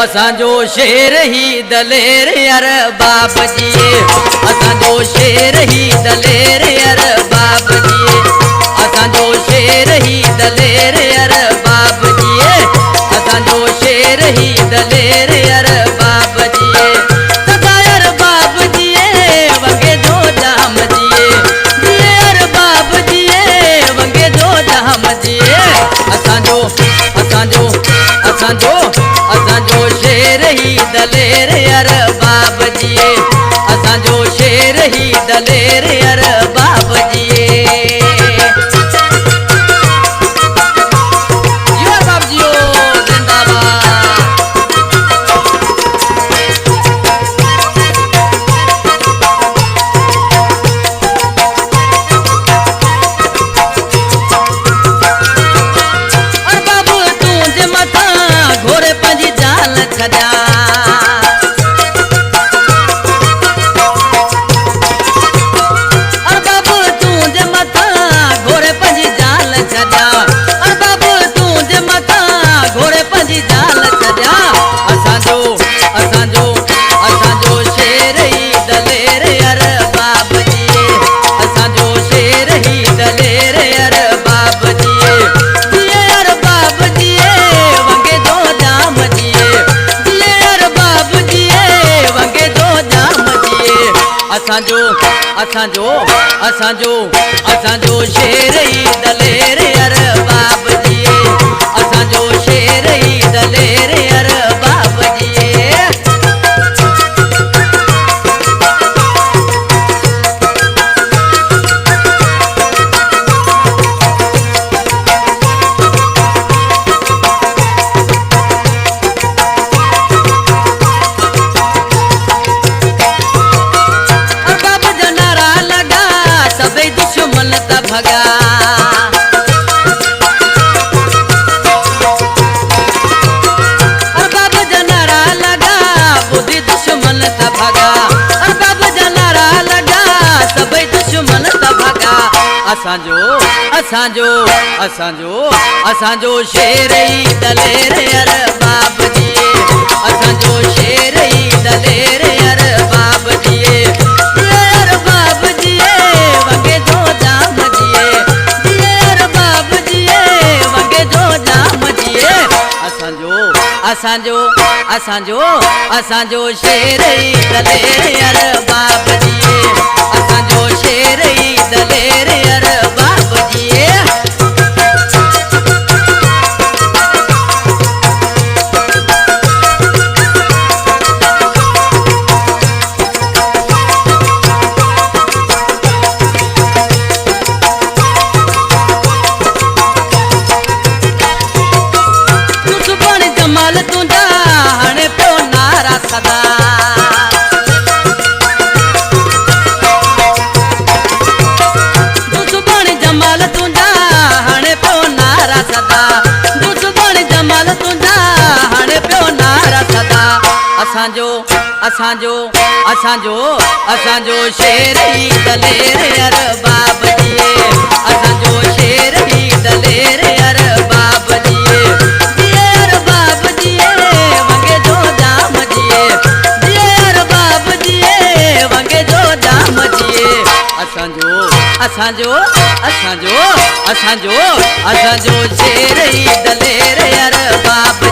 असांजो शेर ही दलेर अरबाब जी, असांजो शेर ही दलेर अरबाब जी, असांजो शेर ही दलेर अरबाब जी, असांजो शेर ही दलेर अरबाब जी। सदा अरबाब जी वंगे जो जाम जी, अरबाब जी वंगे जो जाम जी। असांजो असांजो असांजो असांजो शेर ही दलेर अरबाब जी, असांजो शेर ही दलेर अरबाब जी। असांजो असांजो असांजो असांजो शेर ही दलेर अरबाब जी, असांजो शेर ही दलेर अरबाब जी। भगा अरबाब जनारा लगा बुद्धि दुश्मन त भगा, अरबाब जनारा लगा सब दुश्मन त भगा। असांजो असांजो असांजो असांजो शेर ही दलेर अरबाब जी, असांजो शेर ही दलेर अरबाब जी। अरबाब जी वंगे जो जाम असांजो असांजो असांजो शेर ही दलेर अरबाब जी, असांजो शेर ही दलेर अरबाब जी। सदा दुश्मन जमाल तुंजा हाणे पियो नारा सदा, दुश्मन जमाल तुंजा हाणे पियो नारा सदा। असांजो असांजो असांजो असांजो शेर ही दलेर अरबाब जी, असांजो शेर ही दलेर अरबाब जी। अरबाब जी वंगे जो जाम असांजो असांजो असांजो असांजो असांजो शेर ही दलेर अरबाब